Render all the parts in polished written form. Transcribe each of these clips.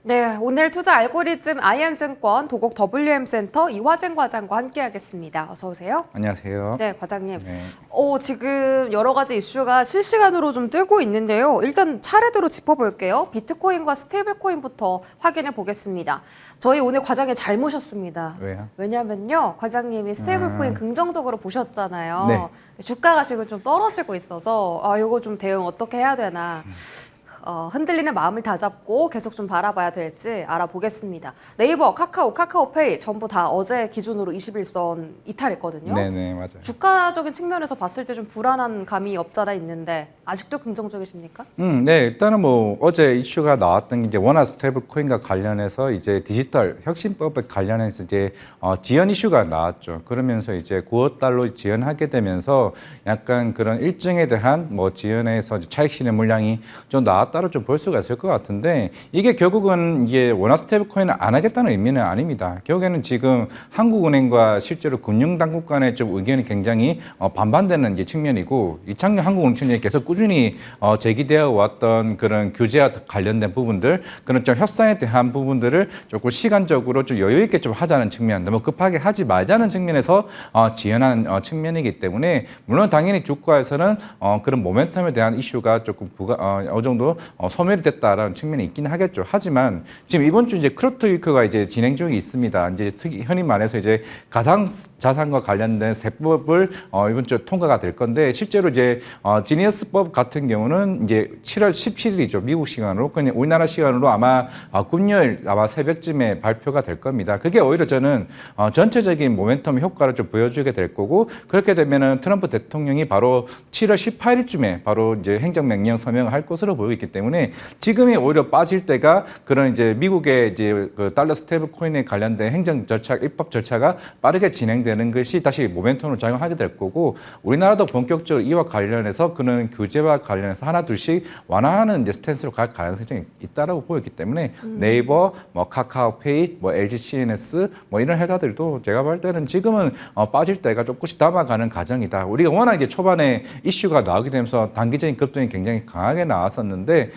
네, 오늘 투자 알고리즘 IM증권 도곡 WM센터 이화진 과장과 함께하겠습니다. 어서 오세요. 안녕하세요. 네, 과장님. 네. 지금 여러 가지 이슈가 실시간으로 좀 뜨고 있는데요. 일단 차례대로 짚어볼게요. 비트코인과 스테이블코인부터 확인해 보겠습니다. 저희 오늘 과장님 잘 모셨습니다. 왜요? 왜냐면요, 과장님이 스테이블코인 긍정적으로 보셨잖아요. 네. 주가가 지금 좀 떨어지고 있어서 이거 좀 대응 어떻게 해야 되나. 흔들리는 마음을 다잡고 계속 좀 바라봐야 될지 알아보겠습니다. 네이버, 카카오, 카카오페이 전부 다 어제 기준으로 21선 이탈했거든요. 네네, 맞아요. 주가적인 측면에서 봤을 때 좀 불안한 감이 없잖아 있는데 아직도 긍정적이십니까? 네, 일단은 뭐 어제 이슈가 나왔던 게 이제 원화 스테이블 코인과 관련해서 이제 디지털 혁신법에 관련해서 이제 지연 이슈가 나왔죠. 그러면서 이제 9억 달러 지연하게 되면서 약간 그런 일정에 대한 뭐 지연에서 차익 실현 물량이 좀 나왔다고 좀 볼 수가 있을 것 같은데 이게 결국은 이게 원화 스테이블 코인을 안 하겠다는 의미는 아닙니다. 결국에는 지금 한국은행과 실제로 금융당국 간의 좀 의견이 굉장히 반반되는 이제 측면이고 이창용 한국은행청장이 계속 꾸준히 제기되어 왔던 그런 규제와 관련된 부분들 그런 좀 협상에 대한 부분들을 조금 시간적으로 좀 여유 있게 좀 하자는 측면, 너무 급하게 하지 말자는 측면에서 지연한 측면이기 때문에 물론 당연히 주가에서는 그런 모멘텀에 대한 이슈가 조금 어느 정도 소멸이 됐다라는 측면이 있긴 하겠죠. 하지만 지금 이번 주 이제 크립토 위크가 이제 진행 중에 있습니다. 이제 흔히 말해서 이제 가상 자산과 관련된 세법을 이번 주에 통과가 될 건데 실제로 이제 지니어스법 같은 경우는 이제 7월 17일이죠. 미국 시간으로. 그냥 우리나라 시간으로 아마 금요일 아마 새벽쯤에 발표가 될 겁니다. 그게 오히려 저는 전체적인 모멘텀 효과를 좀 보여주게 될 거고 그렇게 되면은 트럼프 대통령이 바로 7월 18일쯤에 바로 이제 행정명령 서명을 할 것으로 보이고 있기 때문에 지금이 오히려 빠질 때가 그런 이제 미국의 이제 그 달러 스테이블 코인에 관련된 행정 절차, 입법 절차가 빠르게 진행되는 것이 다시 모멘텀으로 작용하게 될 거고 우리나라도 본격적으로 이와 관련해서 그런 규제와 관련해서 하나 둘씩 완화하는 이제 스탠스로 갈 가능성이 있다라고 보였기 때문에 네이버, 뭐 카카오페이, 뭐 LG CNS 뭐 이런 회사들도 제가 볼 때는 지금은 빠질 때가 조금씩 담아가는 과정이다. 우리가 워낙 이제 초반에 이슈가 나오게 되면서 단기적인 급등이 굉장히 강하게 나왔었는데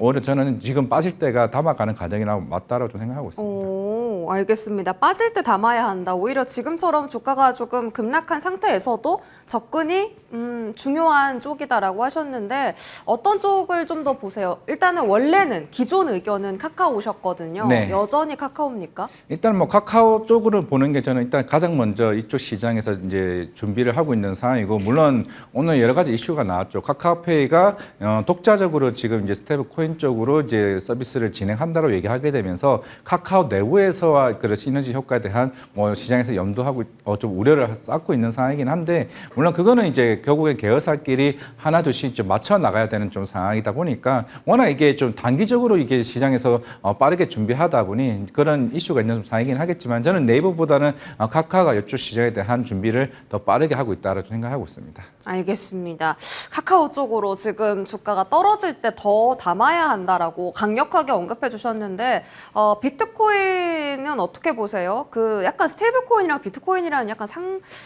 오히려 저는 지금 빠질 때가 담아가는 과정이라고 맞다라고 좀 생각하고 있습니다. 오, 알겠습니다. 빠질 때 담아야 한다. 오히려 지금처럼 주가가 조금 급락한 상태에서도 접근이 중요한 쪽이다라고 하셨는데 어떤 쪽을 좀 더 보세요? 일단은 원래는 기존 의견은 카카오셨거든요. 네. 여전히 카카오입니까? 일단 뭐 카카오 쪽으로 보는 게 저는 일단 가장 먼저 이쪽 시장에서 이제 준비를 하고 있는 상황이고 물론 오늘 여러 가지 이슈가 나왔죠. 카카오페이가 독자적으로 지금 이제 스테이블 코인 쪽으로 이제 서비스를 진행한다고 얘기하게 되면서 카카오 내부에서와 그런 시너지 효과에 대한 뭐 시장에서 염두하고 좀 우려를 쌓고 있는 상황이긴 한데 물론 그거는 이제 결국엔 계열사끼리 하나 둘씩 좀 맞춰 나가야 되는 좀 상황이다 보니까 워낙 이게 좀 단기적으로 이게 시장에서 빠르게 준비하다 보니 그런 이슈가 있는 상황이긴 하겠지만 저는 네이버보다는 카카오가 이쪽 시장에 대한 준비를 더 빠르게 하고 있다고 생각하고 있습니다. 알겠습니다. 카카오 쪽으로 지금 주가가 떨어질 때 더 담아야 한다라고 강력하게 언급해 주셨는데 비트코인은 어떻게 보세요? 그 약간 스테이블코인이랑 비트코인이랑 약간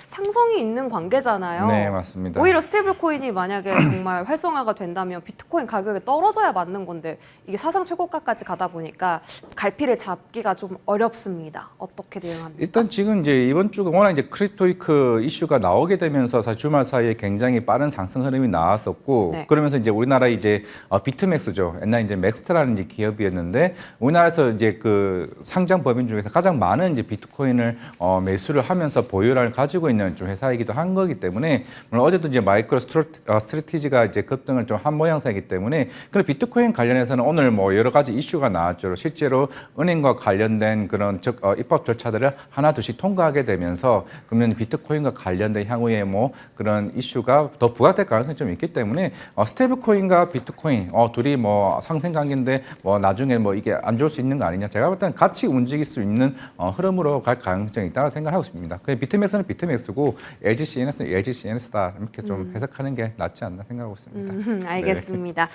상성이 있는 관계잖아요. 네, 맞습니다. 오히려 스테이블코인이 만약에 정말 활성화가 된다면 비트코인 가격이 떨어져야 맞는 건데 이게 사상 최고가까지 가다 보니까 갈피를 잡기가 좀 어렵습니다. 어떻게 대응합니까? 일단 지금 이제 이번 주가 워낙 이제 크립토 위크 이슈가 나오게 되면서 사실 주말 사이에 굉장히 빠른 상승 흐름이 나왔었고 네. 그러면서 이제 우리나라 이제 비트맥스죠. 옛날 이제 맥스트라는 이제 기업이었는데 우리나라에서 이제 그 상장 법인 중에서 가장 많은 이제 비트코인을 매수를 하면서 보유를 가지고 있는 좀 회사이기도 한 거기 때문에 물론 어제도 이제 마이크로 스트래티지가 이제 급등을 좀 한 모양새이기 때문에 그런 비트코인 관련해서는 오늘 뭐 여러 가지 이슈가 나왔죠. 실제로 은행과 관련된 그런 입법 절차들을 하나 둘씩 통과하게 되면서 그러면 비트코인과 관련된 향후에 뭐 그런 이슈가 더 부각될 가능성이 좀 있기 때문에 스테이블 코인과 비트코인 둘이 뭐 상생 관계인데 뭐 나중에 뭐 이게 안 좋을 수 있는 거 아니냐. 제가 볼 때는 같이 움직일 수 있는 흐름으로 갈 가능성이 있다고 생각하고 있습니다. 비트맥스는 비트맥스고 LG CNS는 LG CNS다 이렇게 좀 해석하는 게 낫지 않나 생각하고 있습니다. 알겠습니다.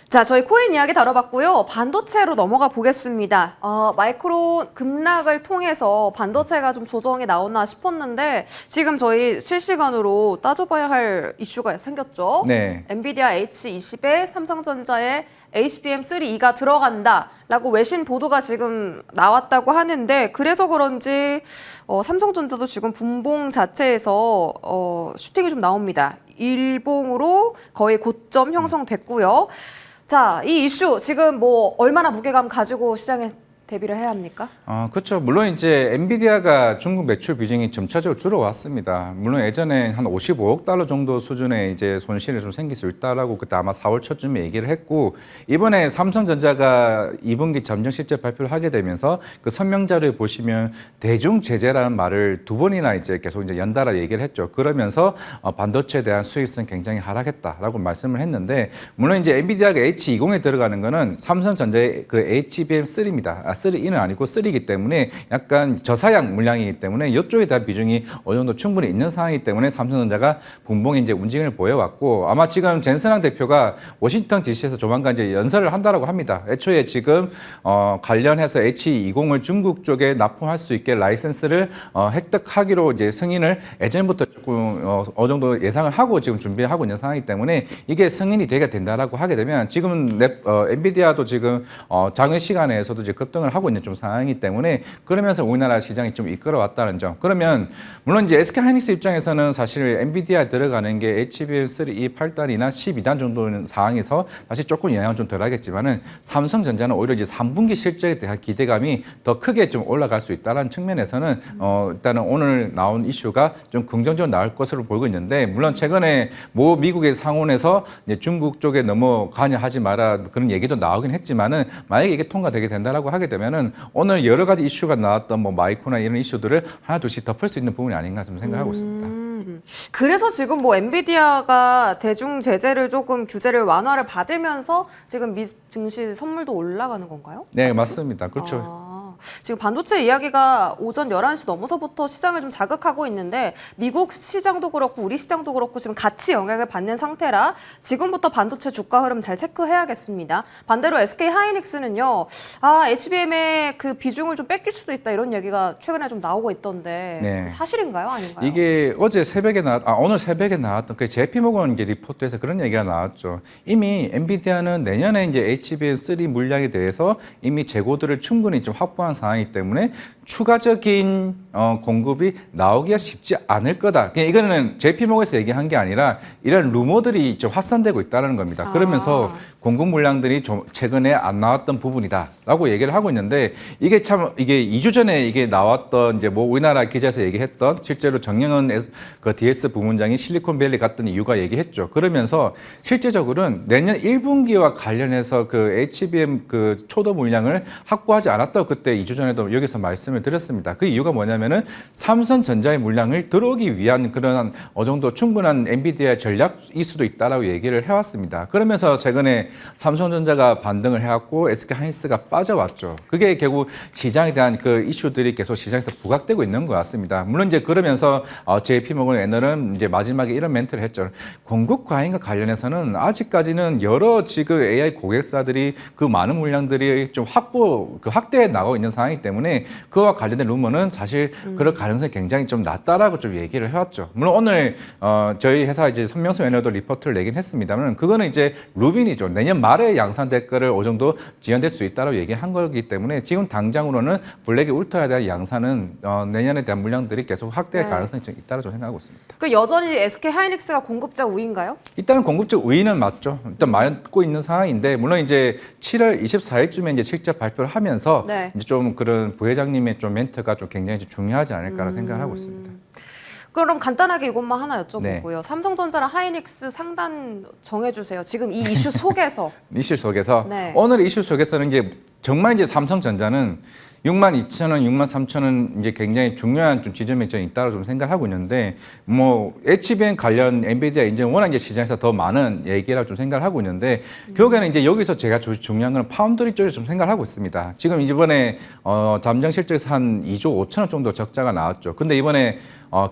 자, 저희 코인 이야기 다뤄봤고요. 반도체로 넘어가 보겠습니다. 마이크로 급락을 통해서 반도체가 좀 조정이 나오나 싶었는데 지금 저희 실시간으로 따져봐야 할 이슈가 생겼죠. 네. 엔비디아 H20에 삼성전자의 HBM3E가 들어간다라고 외신 보도가 지금 나왔다고 하는데 그래서 그런지 삼성전자도 지금 분봉 자체에서 슈팅이 좀 나옵니다. 일봉으로 거의 고점 형성됐고요. 자, 이 이슈 지금 뭐 얼마나 무게감 가지고 시장에 대비를 해야 합니까? 그렇죠. 물론 이제 엔비디아가 중국 매출 비중이 점차적으로 줄어왔습니다. 물론 예전에 한 55억 달러 정도 수준의 이제 손실이 좀 생길 수 있다라고 그때 아마 4월 초쯤에 얘기를 했고 이번에 삼성전자가 2분기 잠정 실적 발표를 하게 되면서 그 선명 자료에 보시면 대중 제재라는 말을 두 번이나 이제 계속 이제 연달아 얘기를 했죠. 그러면서 반도체에 대한 수익성 굉장히 하락했다라고 말씀을 했는데 물론 이제 엔비디아가 H20에 들어가는 거는 삼성전자의 그 HBM3입니다. 3E는 아니고 3이기 때문에 약간 저사양 물량이기 때문에 이쪽에 대한 비중이 어느 정도 충분히 있는 상황이기 때문에 삼성전자가 분봉에 이제 움직임을 보여왔고 아마 지금 젠슨항 대표가 워싱턴 DC에서 조만간 이제 연설을 한다라고 합니다. 애초에 지금 관련해서 H20을 중국 쪽에 납품할 수 있게 라이센스를 획득하기로 이제 승인을 예전부터 조금 어느 정도 예상을 하고 지금 준비하고 있는 상황이기 때문에 이게 승인이 되게 된다라고 하게 되면 지금은 엔비디아도 지금 장외 시간에서도 이제 급등을 하고 있는 좀 상황이기 때문에 그러면서 우리나라 시장이 좀 이끌어왔다는 점. 그러면 물론 이제 SK하이닉스 입장에서는 사실 엔비디아에 들어가는 게 HBM3E 8단이나 12단 정도는 상황에서 사실 조금 영향은 좀 덜하겠지만은 삼성전자는 오히려 이제 3분기 실적에 대한 기대감이 더 크게 좀 올라갈 수 있다는 측면에서는 일단은 오늘 나온 이슈가 좀 긍정적으로 나올 것으로 보고 있는데 물론 최근에 모 미국의 상원에서 이제 중국 쪽에 너무 관여하지 마라 그런 얘기도 나오긴 했지만은 만약에 이게 통과되게 된다라고 하게 되면은 오늘 여러 가지 이슈가 나왔던 뭐 마이크로나 이런 이슈들을 하나 둘씩 덮을 수 있는 부분이 아닌가 좀 생각하고 있습니다. 그래서 지금 뭐 엔비디아가 대중 제재를 조금 규제를 완화를 받으면서 지금 미 증시 선물도 올라가는 건가요? 네, 맞습니다. 그렇죠. 지금 반도체 이야기가 오전 11시 넘어서부터 시장을 좀 자극하고 있는데 미국 시장도 그렇고 우리 시장도 그렇고 지금 같이 영향을 받는 상태라 지금부터 반도체 주가 흐름 잘 체크해야겠습니다. 반대로 SK하이닉스는요. HBM의 그 비중을 좀 뺏길 수도 있다 이런 얘기가 최근에 좀 나오고 있던데 네. 사실인가요? 아닌가요? 이게 오늘 새벽에 나왔던 그 JP모건 이제 리포트에서 그런 얘기가 나왔죠. 이미 엔비디아는 내년에 이제 HBM3 물량에 대해서 이미 재고들을 충분히 좀 확보한 상황이기 때문에 추가적인 공급이 나오기가 쉽지 않을 거다. 그냥 이거는 JP모건에서 얘기한 게 아니라 이런 루머들이 좀 확산되고 있다는 겁니다. 그러면서 공급 물량들이 좀 최근에 안 나왔던 부분이다라고 얘기를 하고 있는데 이게 2주 전에 이게 나왔던 이제 뭐 우리나라 기자에서 얘기했던 실제로 정영은 그 DS 부문장이 실리콘밸리 갔던 이유가 얘기했죠. 그러면서 실제적으로는 내년 1분기와 관련해서 그 HBM 그 초도 물량을 확보하지 않았다고 그때 2주 전에도 여기서 말씀을 드렸습니다. 그 이유가 뭐냐면은 삼성전자의 물량을 들어오기 위한 그런 어느 정도 충분한 엔비디아 전략일 수도 있다라고 얘기를 해왔습니다. 그러면서 최근에 삼성전자가 반등을 해왔고 SK하이닉스가 빠져왔죠. 그게 결국 시장에 대한 그 이슈들이 계속 시장에서 부각되고 있는 것 같습니다. 물론 이제 그러면서 JP모건 애널은 이제 마지막에 이런 멘트를 했죠. 공급 과잉과 관련해서는 아직까지는 여러 지금 AI 고객사들이 그 많은 물량들이 좀 확대해 나가고 있는 상황이기 때문에 그와 관련된 루머는 사실 그럴 가능성이 굉장히 좀 낮다라고 좀 얘기를 해왔죠. 물론 오늘 저희 회사 이제 선명수 애널도 리포트를 내긴 했습니다만 그거는 이제 루빈이죠. 내년 말에 양산될 거를 어느 정도 지연될 수 있다라고 얘기한 거기 때문에 지금 당장으로는 블랙이 울트라에 대한 양산은 내년에 대한 물량들이 계속 확대할 가능성이 좀 있다고 저는 생각하고 있습니다. 그 여전히 SK하이닉스가 공급자 우위인가요? 일단은 공급적 우위는 맞죠. 일단 맞고 있는 상황인데 물론 이제 7월 24일쯤에 이제 실적 발표를 하면서 네. 이제 좀 그런 부회장님의 좀 멘트가 좀 굉장히 중요하지 않을까라는 생각을 하고 있습니다. 그럼 간단하게 이것만 하나 여쭤보고요. 네. 삼성전자랑 하이닉스 상단 정해주세요. 지금 이 이슈 속에서. 이슈 속에서 네. 오늘 이슈 속에서는 이제 정말 이제 삼성전자는 62,000원, 63,000원 이제 굉장히 중요한 좀 지점에 좀 있다고 좀 생각하고 있는데 뭐 HBM 관련 엔비디아 이제 워낙 이제 시장에서 더 많은 얘기라고 좀 생각을 하고 있는데 결국에는 이제 여기서 제가 중요한 건 파운드리 쪽에 좀 생각을 하고 있습니다. 지금 이번에 잠정 실적에서 한 2조 5천억 정도 적자가 나왔죠. 근데 이번에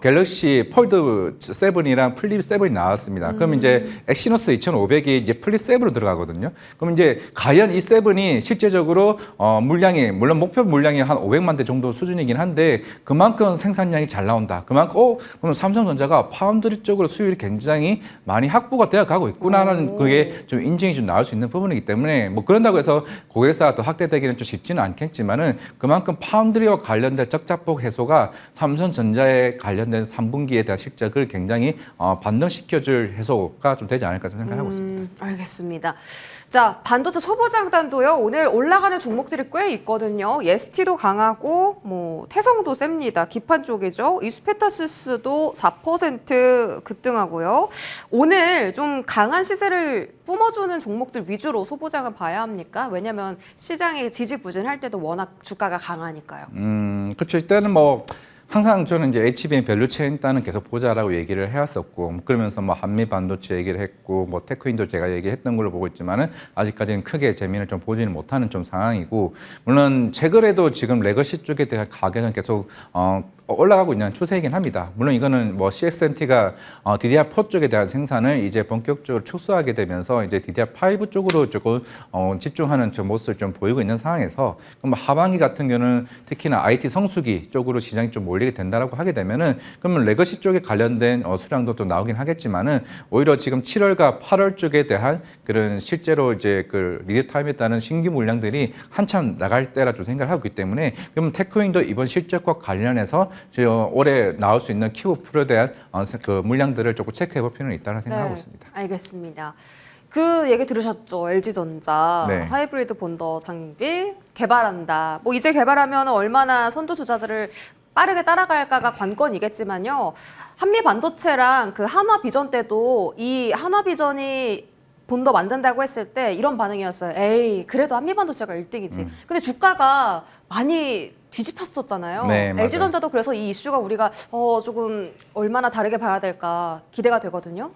갤럭시 폴드 7이랑 플립 7이 나왔습니다. 그럼 이제 엑시노스 2500이 이제 플립 7으로 들어가거든요. 그럼 이제 과연 이 7이 실제적으로 물량이 물론 목표 물량 물량이 한 500만 대 정도 수준이긴 한데 그만큼 생산량이 잘 나온다. 그만큼 그럼 삼성전자가 파운드리 쪽으로 수율이 굉장히 많이 확보가 되어 가고 있구나라는 그게 좀 인증이 좀 나올 수 있는 부분이기 때문에 뭐 그런다고 해서 고객사가 또 확대되기는 좀 쉽지는 않겠지만은 그만큼 파운드리와 관련된 적자폭 해소가 삼성전자에 관련된 3분기에 대한 실적을 굉장히 반등시켜줄 해소가 좀 되지 않을까 생각하고 있습니다. 알겠습니다. 자, 반도체 소보장단도요. 오늘 올라가는 종목들이 꽤 있거든요. ST도 강하고 뭐 태성도 셉니다. 기판 쪽이죠. 이스페타시스도 4% 급등하고요. 오늘 좀 강한 시세를 뿜어주는 종목들 위주로 소보장을 봐야 합니까? 왜냐하면 시장이 지지부진할 때도 워낙 주가가 강하니까요. 그렇죠. 일단은 뭐 항상 저는 이제 HBM 밸류체인 단은 계속 보자라고 얘기를 해왔었고 그러면서 뭐 한미 반도체 얘기를 했고 뭐 테크윈도 제가 얘기했던 걸로 보고 있지만은 아직까지는 크게 재미를 좀 보지는 못하는 좀 상황이고 물론 최근에도 지금 레거시 쪽에 대한 가격은 계속 올라가고 있는 추세이긴 합니다. 물론 이거는 뭐 CXMT가 DDR4 쪽에 대한 생산을 이제 본격적으로 축소하게 되면서 이제 DDR5 쪽으로 조금 집중하는 좀 모습을 좀 보이고 있는 상황에서 그럼 하반기 같은 경우는 특히나 IT 성수기 쪽으로 시장이 좀 몰리게 된다라고 하게 되면은 그러면 레거시 쪽에 관련된 수량도 또 나오긴 하겠지만은 오히려 지금 7월과 8월 쪽에 대한 그런 실제로 이제 그 리드 타임에 따른 신규 물량들이 한참 나갈 때라 좀 생각을 하고 있기 때문에 그러면 테크윈도 이번 실적과 관련해서 올해 나올 수 있는 키워 프로에 대한 그 물량들을 조금 체크해 볼 필요는 있다는 생각하고 있습니다. 알겠습니다. 그 얘기 들으셨죠? LG전자 네. 하이브리드 본더 장비 개발한다. 뭐 이제 개발하면 얼마나 선두 주자들을 빠르게 따라갈까가 관건이겠지만요. 한미 반도체랑 그 한화비전 때도 이 한화비전이 본더 만든다고 했을 때 이런 반응이었어요. 에이, 그래도 한미반도체가 1등이지. 근데 주가가 많이 뒤집혔었잖아요. 네, 맞아요. LG전자도 그래서 이 이슈가 우리가 조금 얼마나 다르게 봐야 될까 기대가 되거든요.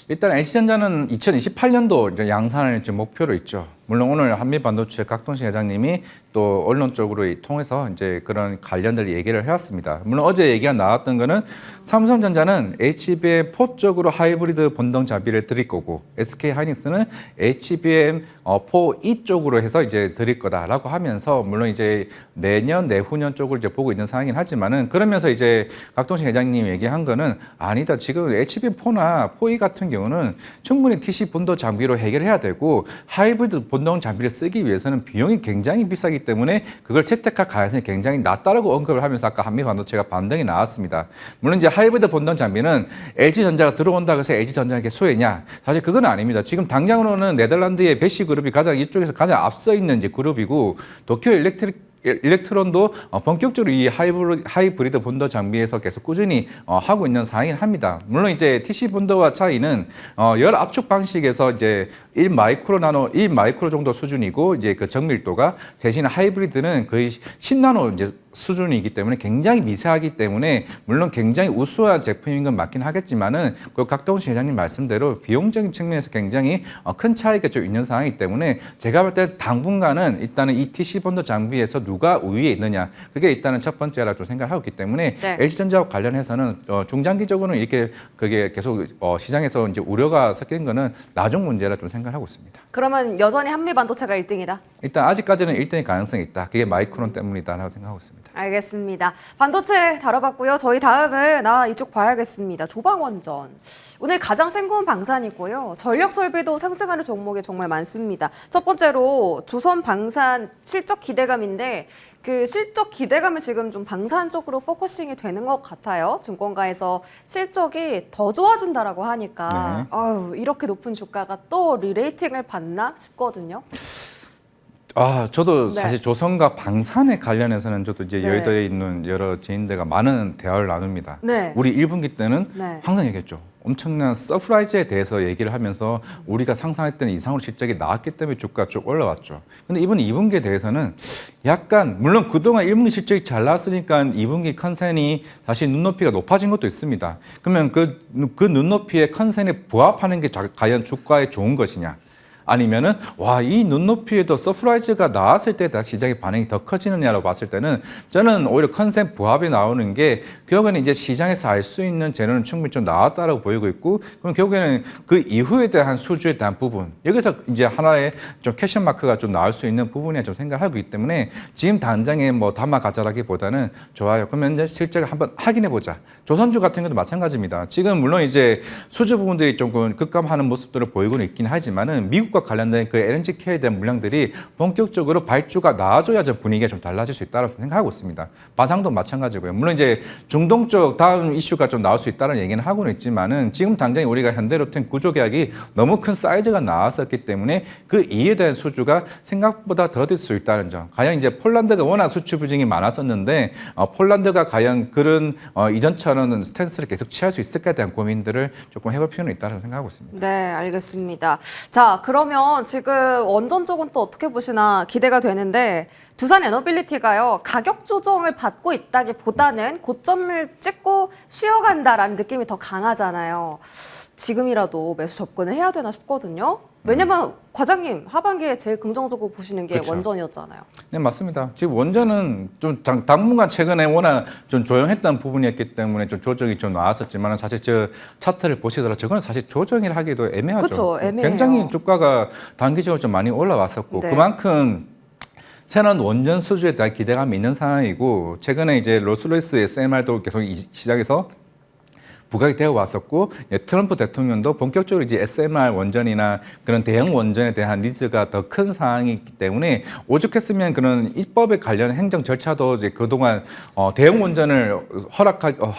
일단 LG전자는 2028년도 이제 양산을 지금 목표로 있죠. 물론 오늘 한미반도체 각동식 회장님이 또 언론 쪽으로 통해서 이제 그런 관련들 얘기를 해왔습니다. 물론 어제 얘기가 나왔던 거는 삼성전자는 HBM4 쪽으로 하이브리드 본동 장비를 드릴 거고 SK 하이닉스는 HBM4E 쪽으로 해서 이제 드릴 거다라고 하면서 물론 이제 내년 내후년 쪽을 이제 보고 있는 상황이긴 하지만은 그러면서 이제 각동식 회장님 얘기한 거는 아니다. 지금 HBM4나 4E 같은 경우는 충분히 TC 본도 장비로 해결해야 되고 하이브리드 본동 장비를 쓰기 위해서는 비용이 굉장히 비싸기 때문에 그걸 채택할 가능성이 굉장히 낮다라고 언급을 하면서 아까 한미반도체가 반등이 나왔습니다. 물론 이제 하이브리드 본동 장비는 LG전자가 들어온다고 해서 LG전자에게 소외냐? 사실 그건 아닙니다. 지금 당장으로는 네덜란드의 베시 그룹이 가장 이쪽에서 가장 앞서 있는 이제 그룹이고 도쿄 일렉트론도 본격적으로 이 하이브리드 본더 장비에서 계속 꾸준히 하고 있는 상황이긴 합니다. 물론 이제 TC 본더와 차이는 열 압축 방식에서 이제 1마이크로 정도 수준이고 이제 그 정밀도가 대신 하이브리드는 거의 10나노 이제 수준이기 때문에 굉장히 미세하기 때문에 물론 굉장히 우수한 제품인 건 맞긴 하겠지만은 그 각동식 회장님 말씀대로 비용적인 측면에서 굉장히 큰 차이가 좀 있는 상황이기 때문에 제가 볼 때 당분간은 일단은 이 TC 본더 장비에서 누가 우위에 있느냐 그게 일단은 첫 번째라 좀 생각을 하고 있기 때문에 네. LG전자와 관련해서는 중장기적으로는 이렇게 그게 계속 시장에서 이제 우려가 섞인 거는 나중 문제라 좀 생각을 하고 있습니다. 그러면 여전히 한미반도체가 1등이다? 일단 아직까지는 1등의 가능성이 있다. 그게 마이크론 때문이다라고 생각하고 있습니다. 알겠습니다. 반도체 다뤄봤고요. 저희 다음은 이쪽 봐야겠습니다. 조방원전. 오늘 가장 센 방산이고요. 전력 설비도 상승하는 종목이 정말 많습니다. 첫 번째로 조선방산 실적 기대감인데 그 실적 기대감은 지금 좀 방산 쪽으로 포커싱이 되는 것 같아요. 증권가에서 실적이 더 좋아진다라고 하니까 이렇게 높은 주가가 또 리레이팅을 받나 싶거든요. 저도 네. 사실 조선과 방산에 관련해서는 저도 이제 네. 여의도에 있는 여러 지인들과 많은 대화를 나눕니다. 네. 우리 1분기 때는 네. 항상 얘기했죠. 엄청난 서프라이즈에 대해서 얘기를 하면서 우리가 상상했던 이상으로 실적이 나왔기 때문에 주가가 쭉 올라왔죠. 근데 이번 2분기에 대해서는 약간 물론 그동안 1분기 실적이 잘 나왔으니까 2분기 컨센이 사실 눈높이가 높아진 것도 있습니다. 그러면 그 눈높이의 컨센에 부합하는 게 과연 주가에 좋은 것이냐? 아니면은 와, 이 눈높이에도 서프라이즈가 나왔을 때 다 시장의 반응이 더 커지느냐로 봤을 때는 저는 오히려 컨셉 부합이 나오는 게 결국에는 이제 시장에서 알 수 있는 재료는 충분히 좀 나왔다라고 보이고 있고, 그럼 결국에는 그 이후에 대한 수주에 대한 부분, 여기서 이제 하나의 좀 캐션 마크가 좀 나올 수 있는 부분에 좀 생각을 하고 있기 때문에 지금 당장에 뭐 담아 가자라기보다는 좋아요. 그러면 이제 실제로 한번 확인해 보자. 조선주 같은 것도 마찬가지입니다. 지금 물론 이제 수주 부분들이 조금 급감하는 모습들을 보이고는 있긴 하지만은 미국과 관련된 그 LNG 케어에 대한 물량들이 본격적으로 발주가 나와줘야 좀 분위기가 좀 달라질 수 있다고 생각하고 있습니다. 마상도 마찬가지고요. 물론 이제 중동 쪽 다음 이슈가 좀 나올 수 있다는 얘기는 하고는 있지만은 지금 당장 우리가 현대로템 구조 계약이 너무 큰 사이즈가 나왔었기 때문에 그 이에 대한 수주가 생각보다 더딜 수 있다는 점. 과연 이제 폴란드가 워낙 수출 부진이 많았었는데 폴란드가 과연 그런 이전처럼 스탠스를 계속 취할 수 있을까에 대한 고민들을 조금 해볼 필요는 있다고 생각하고 있습니다. 네, 알겠습니다. 자, 그러면 지금 원전 쪽은 또 어떻게 보시나 기대가 되는데 두산 에너빌리티가요, 가격 조정을 받고 있다기보다는 고점을 찍고 쉬어간다라는 느낌이 더 강하잖아요. 지금이라도 매수 접근을 해야 되나 싶거든요. 왜냐면 과장님 하반기에 제일 긍정적으로 보시는 게 그쵸. 원전이었잖아요. 네, 맞습니다. 지금 원전은 좀 당분간 최근에 워낙 좀 조용했던 부분이었기 때문에 좀 조정이 좀 나왔었지만 사실 저 차트를 보시더라도 저거는 사실 조정을 하기도 애매하죠. 그쵸, 애매해요. 굉장히 주가가 단기적으로 좀 많이 올라왔었고 네. 그만큼 새로운 원전 수주에 대한 기대감이 있는 상황이고, 최근에 이제 로스로이스 SMR도 계속 이 시장에서 부각이 되어 왔었고, 트럼프 대통령도 본격적으로 이제 SMR 원전이나 그런 대형 원전에 대한 니즈가 더 큰 상황이기 때문에 오죽했으면 그런 입법에 관련 행정 절차도 이제 그동안 대형 원전을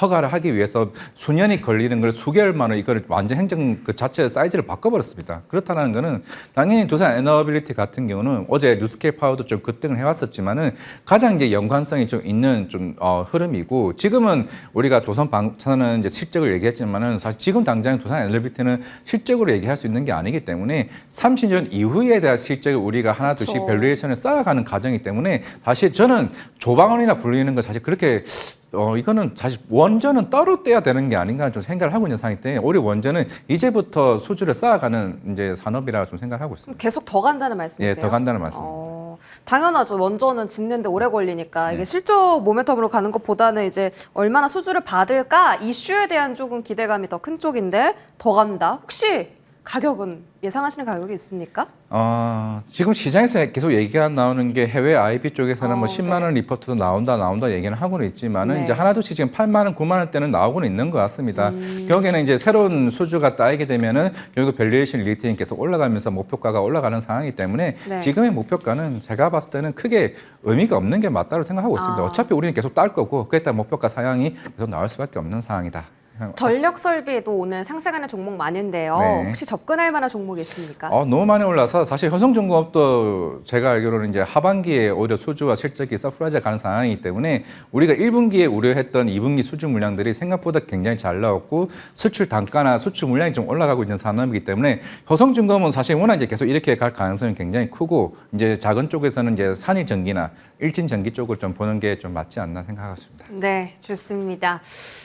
허가를 하기 위해서 수년이 걸리는 걸 수개월 만에 이걸 완전 행정 그 자체 사이즈를 바꿔버렸습니다. 그렇다는 거는 당연히 두산 에너빌리티 같은 경우는 어제 뉴스케일 파워도 좀 급등을 해왔었지만은 가장 이제 연관성이 좀 있는 좀 흐름이고, 지금은 우리가 조선 방사는 이제 실적 얘기했지만은 사실 지금 당장 두산 에너빌리티는 실적으로 얘기할 수 있는 게 아니기 때문에 30년 이후에 대한 실적을 우리가 하나 둘씩 그쵸. 밸류에이션을 쌓아가는 과정이기 때문에 사실 저는 조방원이나 불리는 거 사실 그렇게 이거는 사실 원전은 따로 떼야 되는 게 아닌가 좀 생각을 하고 있는 상황이 때문에 오히려 원전은 이제부터 수주를 쌓아가는 이제 산업이라 좀 생각을 하고 있습니다. 계속 더 간다는 말씀이세요? 예, 더 간다는 말씀. 당연하죠. 원전은 짓는데 오래 걸리니까 이게 실적 모멘텀으로 가는 것보다는 이제 얼마나 수주를 받을까 이슈에 대한 조금 기대감이 더 큰 쪽인데 더 간다. 혹시 가격은 예상하시는 가격이 있습니까? 지금 시장에서 계속 얘기가 나오는 게 해외 IB 쪽에서는 뭐 10만 원 리포트도 나온다 얘기는 하고는 있지만은 네. 이제 하나둘씩 지금 8만 원, 9만 원대는 나오고는 있는 것 같습니다. 결국에는 이제 새로운 수주가 따이게 되면은 결국 밸류에이션 리테인 계속 올라가면서 목표가가 올라가는 상황이기 때문에 네. 지금의 목표가는 제가 봤을 때는 크게 의미가 없는 게 맞다고 생각하고 있습니다. 어차피 우리는 계속 딸 거고 그에 따라 목표가 상향이 계속 나올 수밖에 없는 상황이다. 전력 설비도 오늘 상승하는 종목 많은데요. 네. 혹시 접근할 만한 종목이 있습니까? 너무 많이 올라서 사실 효성중공업도 제가 알기로는 이제 하반기에 오히려 수주와 실적이 서프라이즈가 가는 상황이기 때문에 우리가 1분기에 우려했던 2분기 수주 물량들이 생각보다 굉장히 잘 나왔고 수출 단가나 수출 물량이 좀 올라가고 있는 산업이기 때문에 효성중공업은 사실 워낙 이제 계속 이렇게 갈 가능성이 굉장히 크고 이제 작은 쪽에서는 이제 산일전기나 일진전기 쪽을 좀 보는 게 좀 맞지 않나 생각하겠습니다. 네, 좋습니다.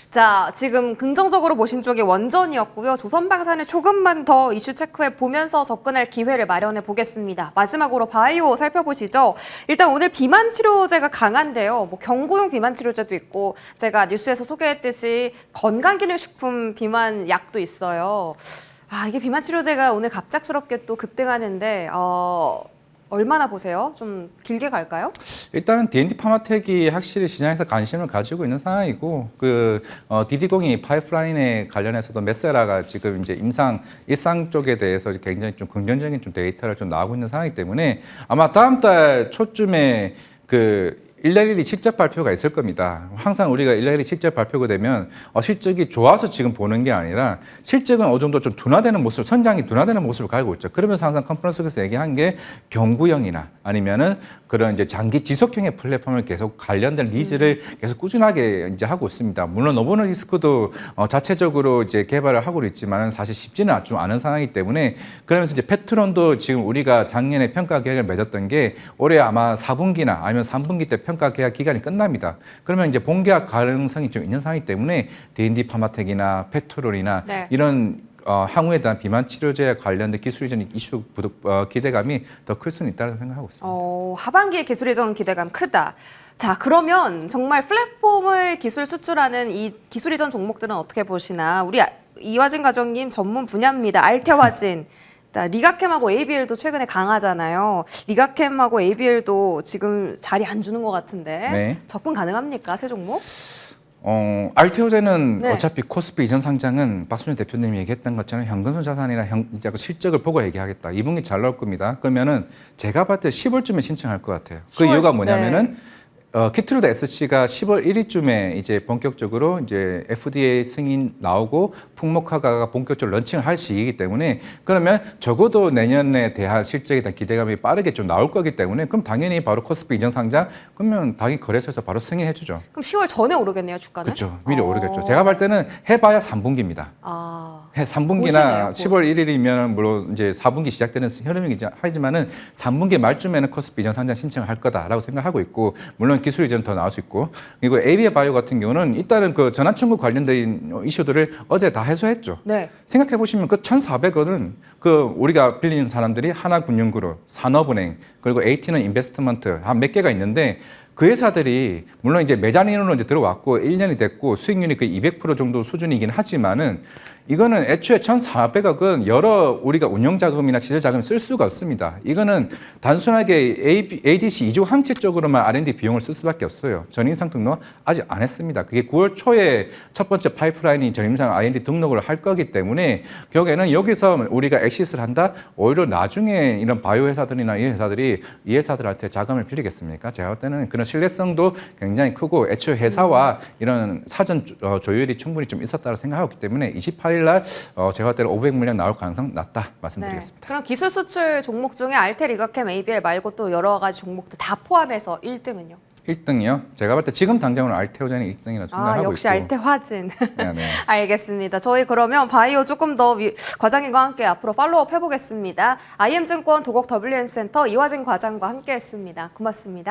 자, 지금 긍정적으로 보신 쪽이 원전이었고요. 조선방사는 조금만 더 이슈 체크해 보면서 접근할 기회를 마련해 보겠습니다. 마지막으로 바이오 살펴보시죠. 일단 오늘 비만 치료제가 강한데요. 뭐 경구용 비만 치료제도 있고 제가 뉴스에서 소개했듯이 건강기능식품 비만 약도 있어요. 이게 비만 치료제가 오늘 갑작스럽게 또 급등하는데 얼마나 보세요? 좀 길게 갈까요? 일단은 D&D 파마텍이 확실히 시장에서 관심을 가지고 있는 상황이고 DD02 파이프라인에 관련해서도 메세라가 지금 이제 일상 쪽에 대해서 굉장히 좀 긍정적인 좀 데이터를 좀 나오고 있는 상황이기 때문에 아마 다음 달 초쯤에 112 실적 발표가 있을 겁니다. 항상 우리가 112 실적 발표가 되면 실적이 좋아서 지금 보는 게 아니라 실적은 어느 정도 좀 둔화되는 모습, 성장이 둔화되는 모습을 가지고 있죠. 그러면서 항상 컨퍼런스에서 얘기한 게 경구형이나 아니면은 그런 이제 장기 지속형의 플랫폼을 계속 관련된 니즈를 계속 꾸준하게 이제 하고 있습니다. 물론 노보노디스크도 자체적으로 이제 개발을 하고 있지만 사실 쉽지는 좀 않은 상황이기 때문에 그러면서 이제 페트론도 지금 우리가 작년에 평가 계획을 맺었던 게 올해 아마 4분기나 아니면 3분기 때 평가 계약 기간이 끝납니다. 그러면 이제 본계약 가능성이 좀 있는 상황이기 때문에 D&D 파마텍이나 페트롤이나 네. 이런 향후에 대한 비만 치료제에 관련된 기술 이전 이슈 기대감이 더 클 수는 있다고 생각하고 있습니다. 하반기에 기술 이전 기대감 크다. 자, 그러면 정말 플랫폼을 기술 수출하는 이 기술 이전 종목들은 어떻게 보시나? 우리 이화진 과장님 전문 분야입니다. 알테화진. 리가캠하고 ABL도 최근에 강하잖아요. 리가캠하고 ABL도 지금 자리 안 주는 것 같은데 네. 접근 가능합니까? 새 종목? 알테오제는 네. 어차피 코스피 이전 상장은 박순현 대표님이 얘기했던 것처럼 현금성 자산이나 이제 그 실적을 보고 얘기하겠다. 2분기 잘 나올 겁니다. 그러면은 제가 봤을 때 10월쯤에 신청할 것 같아요. 그 10월? 이유가 뭐냐면은 네. 키트루드 SC가 10월 1일쯤에 이제 본격적으로 이제 FDA 승인 나오고 풍목화가 본격적으로 런칭을 할 시기이기 때문에 그러면 적어도 내년에 대한 실적에 대한 기대감이 빠르게 좀 나올 거기 때문에 그럼 당연히 바로 코스피 이전 상장 그러면 당연히 거래소에서 바로 승인해 주죠. 그럼 10월 전에 오르겠네요, 주가는? 그렇죠. 미리 오르겠죠. 제가 볼 때는 해봐야 3분기입니다. 아, 3분기나 보시네요, 10월 1일이면 물론 이제 4분기 시작되는 흐름이긴 하지만은 3분기 말쯤에는 코스피 이전 상장 신청을 할 거다라고 생각하고 있고 물론 기술 이전 더 나올 수 있고 그리고 ABA 바이오 같은 경우는 일단은 그 전환 청구 관련된 이슈들을 어제 다 해소했죠. 네. 생각해 보시면 그 1,400원은 그 우리가 빌리는 사람들이 하나금융그룹, 산업은행 그리고 AT는 인베스트먼트 한 몇 개가 있는데 그 회사들이 물론 이제 매장인으로 이제 들어왔고 1년이 됐고 수익률이 그 200% 정도 수준이긴 하지만은 이거는 애초에 1,400억은 여러 우리가 운영자금이나 지자자금 쓸 수가 없습니다. 이거는 단순하게 ADC 이종 항체 쪽으로만 R&D 비용을 쓸 수밖에 없어요. 전임상 등록 아직 안 했습니다. 그게 9월 초에 첫 번째 파이프라인이 전임상 R&D 등록을 할 거기 때문에 결국에는 여기서 우리가 엑시스를 한다? 오히려 나중에 이런 바이오 회사들이나 이 회사들이 이 회사들한테 자금을 빌리겠습니까? 제가 볼 때는 그런 신뢰성도 굉장히 크고 애초에 회사와 이런 사전 조율이 충분히 좀 있었다고 생각하기 때문에 28일 날 제가 볼 때는 500물량 나올 가능성 낮다 말씀드리겠습니다. 네. 그럼 기술 수출 종목 중에 알테, 리가캠, ABL 말고 또 여러 가지 종목들 다 포함해서 1등은요? 1등이요? 제가 볼 때 지금 당장으로 알테오젠이 1등이라고 생각하고 있고. 역시 알테 화진. 네, 네. 알겠습니다. 저희 그러면 바이오 조금 더 과장님과 함께 앞으로 팔로우업 해보겠습니다. IM증권 도곡 WM센터 이화진 과장과 함께했습니다. 고맙습니다.